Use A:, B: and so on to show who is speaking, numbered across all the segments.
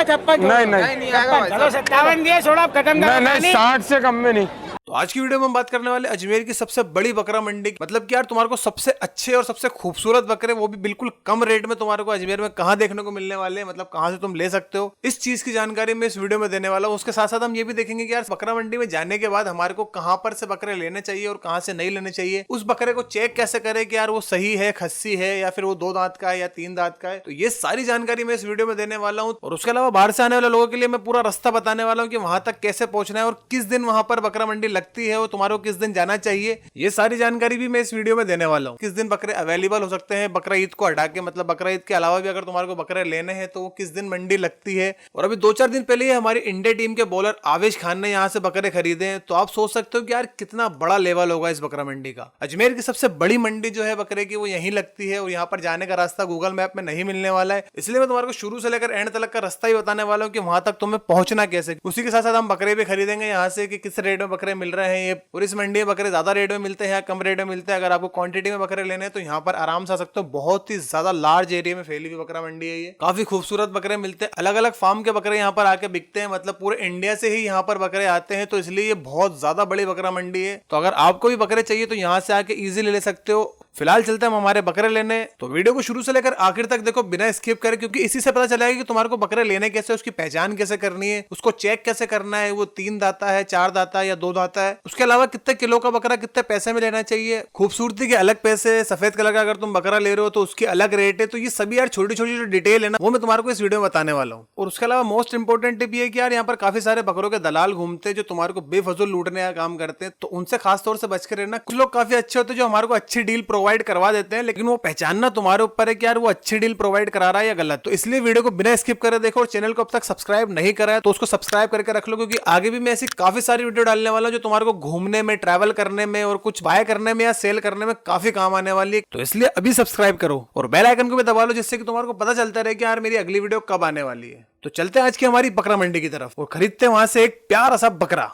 A: 56?
B: नहीं नहीं,
A: चलो 57 दिए, छोड़ो आप खत्म करो।
B: नहीं 60 से कम में नहीं।
C: तो आज की वीडियो में हम बात करने वाले अजमेर की सबसे बड़ी बकरा मंडी, मतलब कि यार तुम्हारे को सबसे अच्छे और सबसे खूबसूरत बकरे, वो भी बिल्कुल कम रेट में तुम्हारे को अजमेर में कहाँ देखने को मिलने वाले हैं, मतलब कहाँ से तुम ले सकते हो, इस चीज की जानकारी मैं इस वीडियो में देने वाला हूँ। उसके साथ साथ हम ये भी देखेंगे कि यार बकरा मंडी में जाने के बाद हमारे को कहाँ पर से बकरे लेने चाहिए और कहाँ से नहीं लेने चाहिए, उस बकरे को चेक कैसे करें कि यार वो सही है, खस्सी है, या फिर वो 2 दांत का है या 3 दांत का है। तो ये सारी जानकारी मैं इस वीडियो में देने वाला हूँ। और उसके अलावा बाहर से आने वाले लोगों के लिए मैं पूरा रास्ता बताने वाला हूँ कि वहां तक कैसे पहुंचना है और किस दिन वहां पर बकरा मंडी लगती है और तुम्हारे किस दिन जाना चाहिए, ये सारी जानकारी भी मैं इस वीडियो में देने वाला हूँ। किस दिन बकरे अवेलेबल हो सकते हैं बकरा ईद को हटा के, मतलब बकरा ईद के अलावा भी अगर तुम्हारे को बकरे लेने हैं तो वो किस दिन मंडी लगती है। और अभी 2-4 दिन पहले ही हमारी इंडिया टीम के बॉलर आवेश खान ने यहाँ से बकरे खरीदे हैं। तो आप सोच सकते हो कि यार कितना बड़ा लेवल होगा इस बकरा मंडी का। अजमेर की सबसे बड़ी मंडी जो है बकरे की वो यहीं लगती है और यहाँ पर जाने का रास्ता गूगल मैप में नहीं मिलने वाला है, इसलिए मैं तुम्हारे को शुरू से लेकर एंड तक का रास्ता ही बताने वाला हूँ कि वहां तक तुम्हें पहुंचना कैसे। उसी के साथ साथ हम बकरे भी खरीदेंगे यहाँ से कि किस रेट में बकरे मिल रहे हैं ये, और इस मंडी में बकरे ज्यादा रेट में मिलते हैं या कम रेट में मिलते हैं। अगर आपको क्वांटिटी में बकरे लेने हैं तो यहाँ पर आराम से आ सकते हो। बहुत ही ज्यादा लार्ज एरिया में फैली हुई बकरा मंडी है ये। काफी खूबसूरत बकरे मिलते हैं, अलग अलग फार्म के बकरे यहाँ पर आके बिकते हैं, मतलब पूरे इंडिया से ही यहाँ पर बकरे आते हैं। तो इसलिए ये बहुत ज्यादा बड़ी बकरा मंडी है। तो अगर आपको भी बकरे चाहिए तो यहाँ से आके इजीली ले सकते हो। फिलहाल चलते हैं हम हमारे बकरे लेने। तो वीडियो को शुरू से लेकर आखिर तक देखो बिना स्किप करे, क्योंकि इसी से पता चलेगा कि तुम्हारे को बकरे लेने कैसे, उसकी पहचान कैसे करनी है, उसको चेक कैसे करना है, वो 3 दाता है, 4 दाता है या 2 दाता है। उसके अलावा कितने किलो का बकरा कितने पैसे में लेना चाहिए, खूबसूरती के अलग पैसे, सफेद कलर का अगर तुम बकरा ले रहे हो तो उसकी अलग रेट है। तो ये सभी यार छोटी छोटी जो डिटेल है ना, वो मैं तुम्हारे को इस वीडियो में बताने वाला हूँ। और उसके अलावा मोस्ट इंपोर्टेंट टिप ये है कि यार यहाँ पर काफी सारे बकरों के दलाल घूमते हैं जो तुम्हारे को बेफजूल लूटने का काम करते हैं। तो उनसे खास तौर से बच कर रहना। कुछ लोग काफी अच्छे होते हैं जो हमारे को अच्छी डील प्रोवाइड करवा देते हैं, लेकिन वो पहचानना तुम्हारे ऊपर है कि यार वो अच्छी डील प्रोवाइड करा रहा है या गलत। तो इसलिए वीडियो को बिना स्किप करे देखो। और चैनल को अब तक सब्सक्राइब नहीं करा है तो उसको सब्सक्राइब करके रख लो, क्योंकि आगे भी मैं ऐसी काफी सारी वीडियो डालने वाला हूं जो तुम्हारे को घूमने में, ट्रैवल करने में और कुछ बाय करने में या सेल करने में काफी काम आने वाली है। तो इसलिए अभी सब्सक्राइब करो और बेल आइकन को भी दबा लो, जिससे कि तुम्हारे को पता चलता रहे कि यार मेरी अगली वीडियो कब आने वाली है। तो चलते हैं आज की हमारी बकरा मंडी की तरफ और खरीदते हैं वहां से एक प्यारा सा बकरा।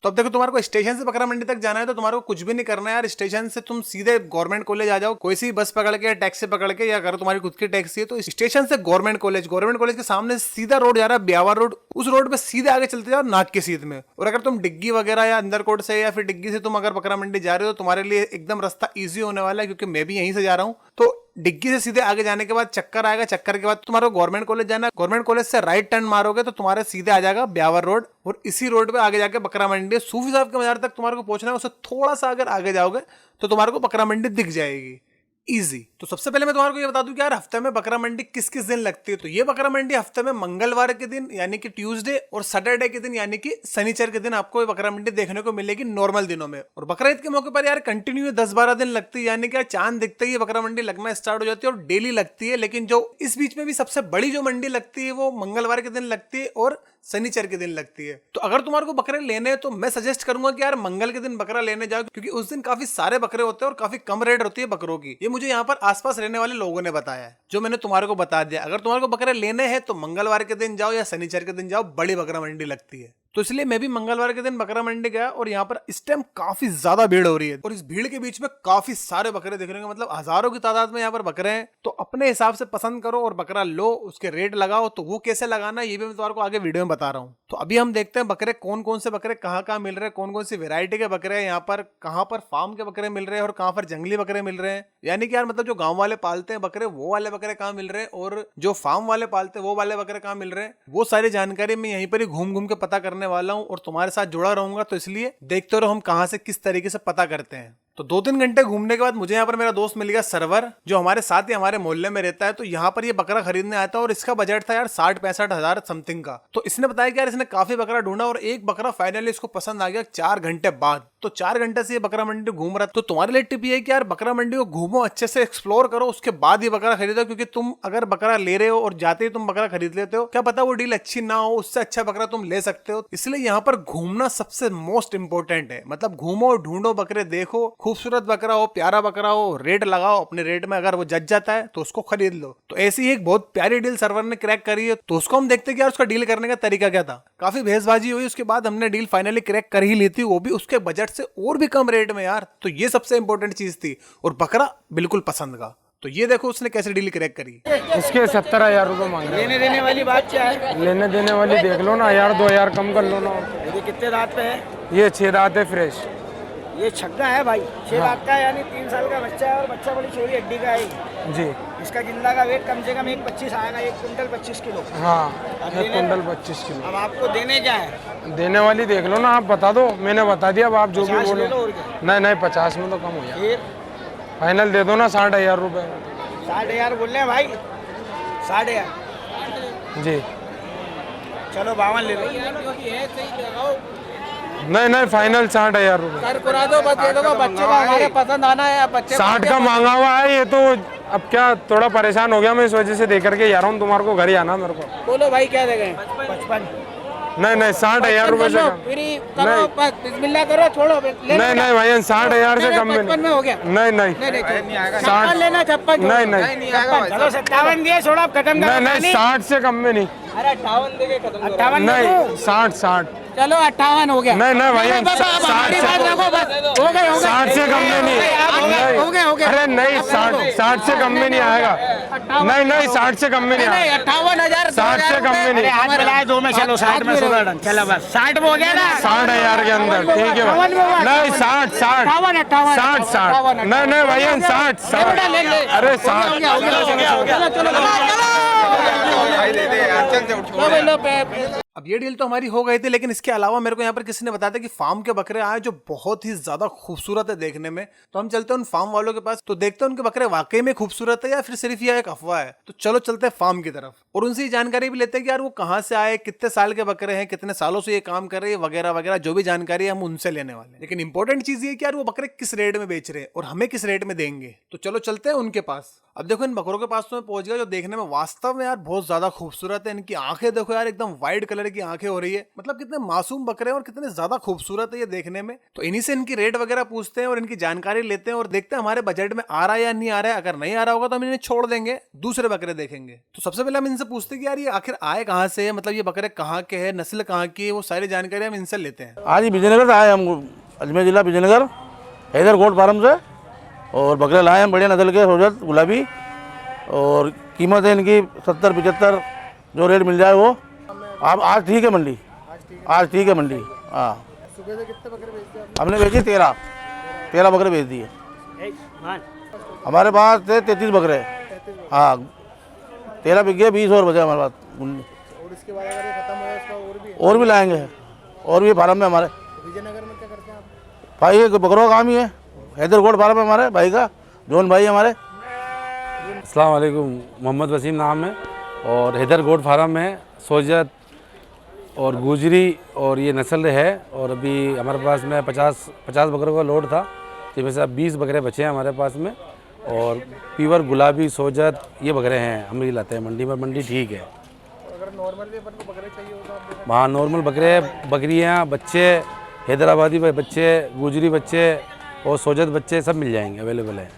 C: तो अब देखो, तुम्हारे को स्टेशन से बकरा मंडी तक जाना है तो तुम्हारे को कुछ भी नहीं करना है यार। स्टेशन से तुम सीधे गवर्नमेंट कॉलेज आ जाओ, कोई सी बस पकड़ के या टैक्सी पकड़ के, या अगर तुम्हारी खुद की टैक्सी है तो स्टेशन से गवर्नमेंट कॉलेज के सामने सीधा रोड जा रहा है, ब्यावर रोड। उस रोड पे सीधे आगे चलते जाओ नाक के सीध में। और अगर तुम डिग्गी वगैरह या अंदरकोट से या फिर डिग्गी से तुम अगर बकरा मंडी जा रहे हो तो तुम्हारे लिए एकदम रास्ता ईजी होने वाला है, क्योंकि मैं भी यहीं से जा रहा हूँ। तो डिग्गी से सीधे आगे जाने के बाद चक्कर आएगा, चक्कर के बाद तुम्हारा गवर्नमेंट कॉलेज जाना है। गवर्नमेंट कॉलेज से राइट टर्न मारोगे तो तुम्हारे सीधे आ जाएगा ब्यावर रोड, और इसी रोड पे आगे जाके बकरा मंडी, सूफी साहब के मजार तक तुम्हारे को पहुंचना है। उससे थोड़ा सा अगर आगे जाओगे तो तुम्हारे को बकरा मंडी दिख जाएगी इजी। तो सबसे पहले मैं तुम्हारे को ये बता दूं कि यार हफ्ते में बकरा मंडी किस किस दिन लगती है। तो ये बकरा मंडी हफ्ते में मंगलवार के दिन यानी कि ट्यूसडे और सैटरडे के दिन यानी कि शनिचर के दिन आपको ये बकरा मंडी देखने को मिलेगी नॉर्मल दिनों में। और बकरा ईद के मौके पर यार कंटिन्यू 10-12 दिन लगती है, यानी कि चांद दिखते ही बकरा मंडी लगना स्टार्ट हो जाती है और डेली लगती है। लेकिन जो इस बीच में भी सबसे बड़ी जो मंडी लगती है वो मंगलवार के दिन लगती है और शनिचर के दिन लगती है। तो अगर तुम्हारे को बकरे लेने हैं तो मैं सजेस्ट करूंगा कि यार मंगल के दिन बकरा लेने जाओ, क्योंकि उस दिन काफी सारे बकरे होते हैं और काफी कम रेट होती है बकरों की। ये मुझे यहाँ पर आसपास रहने वाले लोगों ने बताया है, जो मैंने तुम्हारे को बता दिया। अगर तुम्हारे को बकरे लेने हैं तो मंगलवार के दिन जाओ या शनिचर के दिन जाओ, बड़ी बकरा मंडी लगती है। तो इसलिए मैं भी मंगलवार के दिन बकरा मंडी गया और यहाँ पर इस टाइम काफी ज्यादा भीड़ हो रही है। और इस भीड़ के बीच में काफी सारे बकरे देखने को, मतलब हजारों की तादाद में यहाँ पर बकरे हैं। तो अपने हिसाब से पसंद करो और बकरा लो, उसके रेट लगाओ। तो वो कैसे लगाना ये भी मैं तुम्हारे को आगे वीडियो में बता रहा हूँ। तो अभी हम देखते हैं बकरे कौन कौन से बकरे कहाँ कहाँ मिल रहे हैं, कौन कौन सी वेरायटी के बकरे हैं यहाँ पर, कहाँ पर फार्म के बकरे मिल रहे हैं और कहाँ पर जंगली बकरे मिल रहे हैं। यानी कि यार मतलब जो गाँव वाले पालते हैं बकरे, वो वाले बकरे कहाँ मिल रहे हैं और जो फार्म वाले पालते हैं वो वाले बकरे कहाँ मिल रहे हैं, वो सारी जानकारी मैं यहीं पर ही घूम घूम के पता करने वाला हूँ और तुम्हारे साथ जुड़ा रहूंगा। तो इसलिए देखते रहो हम कहां से किस तरीके से पता करते हैं। तो 2-3 घंटे घूमने के बाद मुझे यहाँ पर मेरा दोस्त मिल गया सरवर, जो हमारे साथ ही हमारे मोहल्ले में रहता है। तो यहाँ पर ये बकरा खरीदने आया था और इसका बजट था यार 60-65 हजार समथिंग का। तो इसने बताया कि यार इसने काफी बकरा ढूंढा और एक बकरा फाइनली इसको पसंद आ गया 4 घंटे बाद। तो 4 घंटे से ये बकरा मंडी घूम रहा। तो तुम्हारे लिए टिप ये है कि यार बकरा मंडी को घूमो, अच्छे से एक्सप्लोर करो, उसके बाद ये बकरा खरीदो। क्योंकि तुम अगर बकरा ले रहे हो और जाते ही तुम बकरा खरीद लेते हो, क्या पता वो डील अच्छी ना हो, उससे अच्छा बकरा तुम ले सकते हो। इसलिए यहाँ पर घूमना सबसे मोस्ट इंपोर्टेंट है। मतलब घूमो, ढूंढो, बकरे देखो, खूबसूरत बकरा हो, प्यारा बकरा हो, रेट लगाओ अपने रेट में। अगर वो जच जाता है तो उसको खरीद लो। तो ऐसी ही एक बहुत प्यारी डील सर्वर ने क्रैक करी है। तो उसको हम देखते हैं कि यार उसका डील करने का तरीका क्या था। काफी भेजबाजी हुई, उसके बाद हमने डील फाइनली क्रैक कर ही ली थी, वो भी उसके बजट से और भी कम रेट में यार। तो ये सबसे इंपॉर्टेंट चीज थी और बकरा बिल्कुल पसंद का। तो ये देखो उसने कैसे डील क्रैक करी।
B: इसके 70,000 रुपये मांग रहे
A: लेने देने वाली बात क्या है?
B: हैं। लेने देने वाली देख लो ना, 1,000-2,000 कम कर लो ना।
A: ये कितने दांत पे है?
B: ये 6 दांत है फ्रेश
A: ये छक्का है भाई, 6 दांत का है, यानी 3 साल का बच्चा है और बच्चा बड़ी छोटी हड्डी का है।
B: जी।
A: इसका जिंदा का वेट कम से कम 1.25 आएगा, 1 कुंटल 25 किलो।
B: हाँ,
A: अब
B: 1 कुंटल 25 किलो।
A: अब आपको देने क्या है?
B: देने वाली देख लो ना, आप बता दो, मैंने बता दिया, अब आप जो भी
A: 50 ले लो
B: बोलो।
A: और क्या?
B: नहीं नहीं, 50 में तो कम हो जाए।
A: फिर
B: फाइनल दे दो ना 60,000 रुपये।
A: 60,000 बोल रहे हैं भाई, 60,000।
B: जी।
A: चलो 52 ले लो।
B: नहीं नहीं, फाइनल 60,000 रुपये।
D: कर करा दो, बस ये देखो बच्चे का हमारे पसंद आना है। आप बच्चे
B: 60 का मांगा हुआ है ये तो। अब क्या, थोड़ा परेशान हो गया मैं इस वजह से दे करके जा रहा हूँ, तुम्हारे को घर ही आना मेरे को।
D: बोलो भाई क्या देंगे?
A: 55।
B: नहीं नहीं, 60,000 रुपये से कम।
D: फ्री करो, बस बिस्मिल्लाह करो, छोड़ो।
B: नहीं नहीं भाई, 60,000 से कम में
D: 55 में हो गया।
B: नहीं नहीं,
D: नहीं
B: 60
D: लेना, 56
B: नहीं नहीं,
A: चलो 57 दिए, छोड़ो आप खत्म
B: नहीं नहीं, 60 से कम में नहीं।
D: अरे 58 देके खत्म करो।
A: 58
B: नहीं, 60।
D: चलो 58 हो गया।
B: नहीं नहीं भाई,
D: बस अब हमारी बात रखो, बस हो गए
B: 60 से कम में नहीं।
D: हो गए।
B: अरे नहीं, 60 से कम में नहीं आएगा। नहीं नहीं, 60 से कम में नहीं आएगा।
D: 58,000
B: 60 से कम में नहीं।
A: हाथ मिलाए दो में, चलो 60 में सोलह डन। चलो बस 60 में हो गया ना।
B: 60,000 के अंदर ठीक है भाई। नहीं 60 60 60 नहीं नहीं भैया, 60 अरे 60।
C: अब ये डील तो हमारी हो गई थी, लेकिन इसके अलावा मेरे को यहाँ पर किसी ने बताया था कि फार्म के बकरे आए जो बहुत ही ज्यादा खूबसूरत है देखने में। तो हम चलते हैं उन फार्म वालों के पास, तो देखते हैं उनके बकरे वाकई में खूबसूरत है या फिर सिर्फ यह एक अफवाह है। तो चलो चलते हैं फार्म की तरफ और उनसे जानकारी भी लेते हैं कि यार वो कहाँ से आए, कितने साल के बकरे हैं, कितने सालों से ये काम कर रहे हैं, वगैरह वगैरह जो भी जानकारी है हम उनसे लेने वाले हैं। लेकिन इंपॉर्टेंट चीज ये कि यार वो बकरे किस रेट में बेच रहे हैं और हमें किस रेट में देंगे। तो चलो चलते हैं उनके पास। अब देखो इन बकरों के पास तो मैं पहुंच गया, जो देखने में वास्तव में यार बहुत ज्यादा खूबसूरत है। इनकी आंखें देखो यार, एकदम व्हाइट कलर की आंखें हो रही है। मतलब कितने मासूम बकरे हैं और कितने ज्यादा खूबसूरत है ये देखने में। तो इन्हीं से इनकी रेट वगैरह पूछते हैं और इनकी जानकारी लेते हैं और देखते हैं हमारे बजट में आ रहा है या नहीं आ रहा है। अगर नहीं आ रहा होगा तो हम इन्हें छोड़ देंगे, दूसरे बकरे देखेंगे। तो सबसे पहले हम इनसे पूछते हैं कि यार ये आखिर आए कहाँ से, मतलब ये बकरे कहाँ के हैं, नस्ल कहाँ की है, वो सारी जानकारी हम इनसे लेते हैं।
E: आज ही विजयनगर से आए हम, अजमेर जिला विजयनगर, हैदर गोट फार्म से। और बकरे लाए हैं बढ़िया नस्ल के, सोजत गुलाबी। और कीमत है इनकी 70-75, जो रेट मिल जाए वो। आप आज ठीक है मंडी, आज ठीक है मंडी। हाँ,
A: सुबह से कितने बकरे बेचते हैं?
E: हमने बेची 13 बकरे बेच दिए। हमारे पास थे 33 बकरे। हाँ, 13 बिक गए, 20 और बचे हमारे पास।
A: और इसके बाद अगर ये खत्म हो इसका
E: और भी लाएंगे, और भी फार्म में हमारे।
A: विजयनगर में क्या करते हैं आप?
E: भाई ये बकरों का काम ही है, हैदर गोट फार्म है हमारे भाई का, जोन भाई हमारे।
F: अस्सलाम वालेकुम, मोहम्मद वसीम नाम है और हैदर गोट फार्म में सोजत और गुजरी और ये नस्ल है। और अभी हमारे पास में 50 बकरों का लोड था, जिसमें से अब 20 बकरे बचे हैं हमारे पास में। और प्योर गुलाबी सोजत ये बकरे हैं हम ही लाते हैं मंडी में। मंडी ठीक है।
A: अगर नॉर्मल भी अपन को बकरे चाहिए हो तो आप
F: वहाँ नॉर्मल बकरे, बकरियाँ, बच्चे, हैदराबादी बच्चे, गुजरी बच्चे और सोजत बच्चे सब मिल जाएंगे, अवेलेबल है।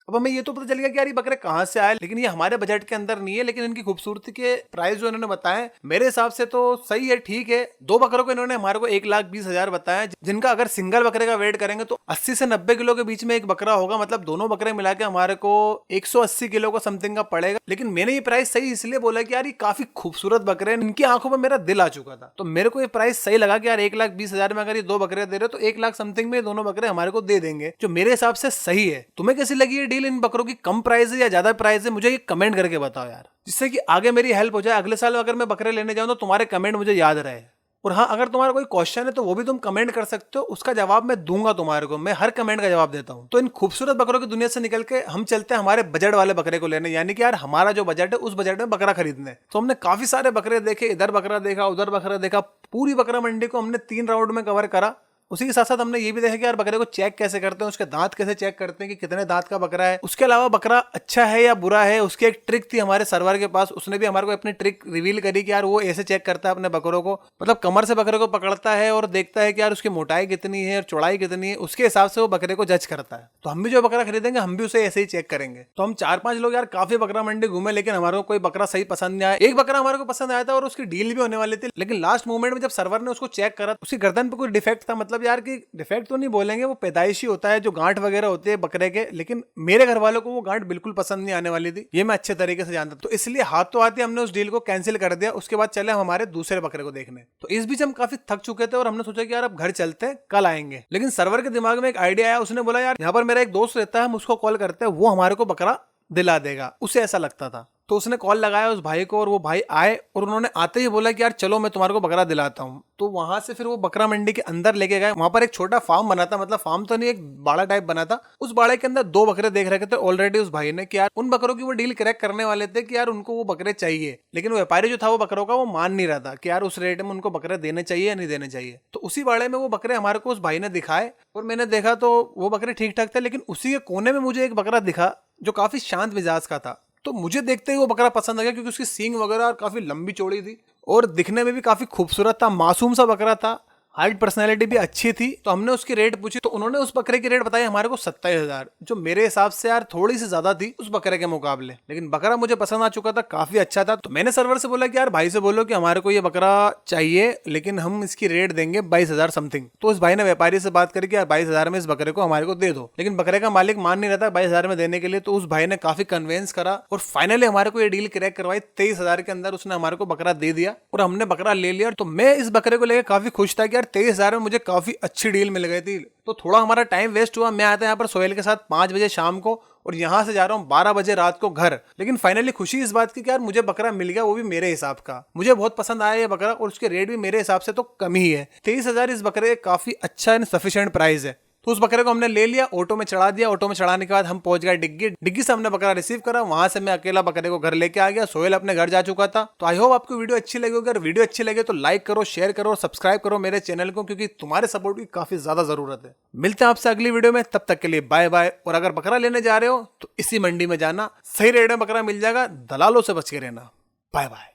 C: अब हमें ये तो पता चल गया कि यार ये बकरे कहाँ से आए, लेकिन ये हमारे बजट के अंदर नहीं है। लेकिन इनकी खूबसूरती के प्राइस जो इन्होंने बताए मेरे हिसाब से तो सही है, ठीक है। 2 बकरों को इन्होंने हमारे को 1,20,000 बताया, जिनका अगर सिंगल बकरे का वेट करेंगे तो 80 से 90 किलो के बीच में एक बकरा होगा। मतलब दोनों बकरे मिला के हमारे को 180 किलो का समथिंग का पड़ेगा। लेकिन मैंने ये प्राइस सही इसलिए बोला कि यार ये काफी खूबसूरत बकरे हैं, इनकी आंखों में मेरा दिल आ चुका था। तो मेरे को ये प्राइस सही लगा कि यार 1,20,000 में अगर ये 2 बकरे दे रहे तो 1 लाख समथिंग में दोनों बकरे हमारे को दे देंगे, जो मेरे हिसाब से सही है। तुम्हें कैसी लगी ये डील? इन बकरों की कम प्राइस है या ज्यादा प्राइस है, मुझे ये कमेंट करके बताओ यार, जिससे कि आगे मेरी हेल्प हो जाए। अगले साल अगर मैं बकरे लेने जाऊं तो तुम्हारे कमेंट मुझे याद रहे। और हाँ, अगर तुम्हारा कोई क्वेश्चन है तो वो भी तुम कमेंट कर सकते हो, उसका जवाब मैं दूंगा तुम्हारे को। मैं हर कमेंट का जवाब देता हूँ। तो इन खूबसूरत बकरों की दुनिया से निकल के हम चलते हैं हमारे बजट वाले बकरे को लेने, यानी कि यार हमारा जो बजट है उस बजट में बकरा खरीदने। तो हमने काफी सारे बकरे देखे, इधर बकरा देखा, उधर बकरा देखा। पूरी बकरा मंडी को हमने 3 राउंड में कवर करा। उसी के साथ साथ हमने ये भी देखा कि यार बकरे को चेक कैसे करते हैं, उसके दांत कैसे चेक करते हैं कि कितने दांत का बकरा है। उसके अलावा बकरा अच्छा है या बुरा है, उसकी एक ट्रिक थी हमारे सर्वर के पास, उसने भी हमारे को अपनी ट्रिक रिवील करी कि यार वो ऐसे चेक करता है अपने बकरों को। मतलब कमर से बकरे को पकड़ता है और देखता है कि यार उसकी मोटाई कितनी है और चौड़ाई कितनी है, उसके हिसाब से वो बकरे को जज करता है। तो हम भी जो बकरा खरीदेंगे हम भी उसे ऐसे ही चेक करेंगे। तो हम 4-5 लोग यार काफी बकरा मंडी घूमे, लेकिन हमारे को कोई बकरा सही पसंद नहीं आया। एक बकरा हमारे को पसंद आया था और उसकी डील भी होने वाली थी, लेकिन लास्ट मोमेंट में जब सर्वर ने उसको चेक करा, उसकी गर्दन पे कोई डिफेक्ट था। मतलब मतलब यार कि डिफेक्ट तो नहीं बोलेंगे, वो पैदाइशी होता है, जो गांठ वगैरह होते हैं बकरे के, लेकिन मेरे घर वालों को वो गांठ बिल्कुल पसंद नहीं आने वाली थी, ये मैं अच्छे तरीके से जानता, तो इसलिए हाथों हाथ हमने उस डील को कैंसिल कर दिया। उसके बाद चले हम हमारे दूसरे बकरे को देखने। तो इस बीच हम काफी थक चुके थे और हमने सोचा कि यार अब घर चलते हैं, कल आएंगे। लेकिन सर्वर के दिमाग में एक आइडिया आया, उसने बोला यार यहाँ पर मेरा एक दोस्त रहता है, हम उसको कॉल करते हैं, वो हमारे को बकरा दिला देगा, उसे ऐसा लगता था। तो उसने कॉल लगाया उस भाई को और वो भाई आए और उन्होंने आते ही बोला कि यार चलो मैं तुम्हारे को बकरा दिलाता हूँ। तो वहां से फिर वो बकरा मंडी के अंदर लेके गए। वहां पर एक छोटा फार्म बना था, मतलब फार्म तो नहीं, एक बाड़ा टाइप बना था। उस बाड़े के अंदर 2 बकरे देख रखे थे ऑलरेडी उस भाई ने, कि यार उन बकरों की वो डील क्रैक करने वाले थे कि यार उनको वो बकरे चाहिए। लेकिन वो व्यापारी जो था वो बकरों का वो मान नहीं रहा था कि यार उस रेट में उनको बकरे देने चाहिए या नहीं देने चाहिए। तो उसी बाड़े में वो बकरे हमारे को उस भाई ने दिखाए और मैंने देखा तो वो बकरे ठीक ठाक थे, लेकिन उसी के कोने में मुझे एक बकरा दिखा जो काफी शांत मिजाज का था। तो मुझे देखते ही वो बकरा पसंद आ गया, क्योंकि उसकी सींग वगैरह और काफी लंबी चौड़ी थी और दिखने में भी काफी खूबसूरत था, मासूम सा बकरा था, हाइट पर्सनैलिटी भी अच्छी थी। तो हमने उसकी रेट पूछी तो उन्होंने उस बकरे की रेट बताई हमारे को 27,000, जो मेरे हिसाब से यार थोड़ी सी ज्यादा थी उस बकरे के मुकाबले। लेकिन बकरा मुझे पसंद आ चुका था, काफी अच्छा था। तो मैंने सर्वर से बोला कि यार भाई से बोलो कि हमारे को ये बकरा चाहिए, लेकिन हम इसकी रेट देंगे 22,000 समथिंग। तो उस भाई ने व्यापारी से बात करके यार 22,000 में इस बकरे को हमारे को दे दो, लेकिन बकरे का मालिक मान नहीं रहता 22,000 में देने के लिए। तो उस भाई ने काफी कन्वेंस करा और फाइनली हमारे को ये डील क्रैक करवाई। 23,000 के अंदर उसने हमारे को बकरा दे दिया और हमने बकरा ले लिया। तो मैं इस बकरे को लेकर काफी खुश था कि यार 23,000 में मुझे काफी अच्छी डील मिल गई थी। तो थोड़ा हमारा टाइम वेस्ट हुआ। मैं आया था यहाँ पर सोहेल के साथ 5 बजे शाम को और यहाँ से जा रहा हूँ 12 बजे रात को घर। लेकिन फाइनली खुशी इस बात की कि यार मुझे बकरा मिल गया, वो भी मेरे हिसाब का। मुझे बहुत पसंद आया ये बकरा और उसके रेट भी मेरे हिसाब से तो कम ही है। 23,000 इस बकरे काफी अच्छा एंड सफिशिएंट प्राइस है। तो उस बकरे को हमने ले लिया, ऑटो में चढ़ा दिया। ऑटो में चढ़ाने के बाद हम पहुंच गए डिग्गी से हमने बकरा रिसीव करा। वहां से मैं अकेला बकरे को घर लेके आ गया। सोहेल अपने घर जा चुका था। तो आई होप आपको वीडियो अच्छी लगी। अगर वीडियो अच्छी लगे तो लाइक करो, शेयर करो और सब्सक्राइब करो मेरे चैनल को, क्योंकि तुम्हारे सपोर्ट की काफी ज्यादा जरूरत है। मिलते हैं आपसे अगली वीडियो में, तब तक के लिए बाय बाय। और अगर बकरा लेने जा रहे हो तो इसी मंडी में जाना, सही रेट में बकरा मिल जाएगा, दलालों से बच के रहना। Bye bye.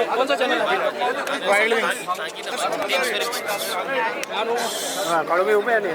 A: कौन सा चैनल है? Wild wings. हाँ, कड़वी ऊपर है नहीं।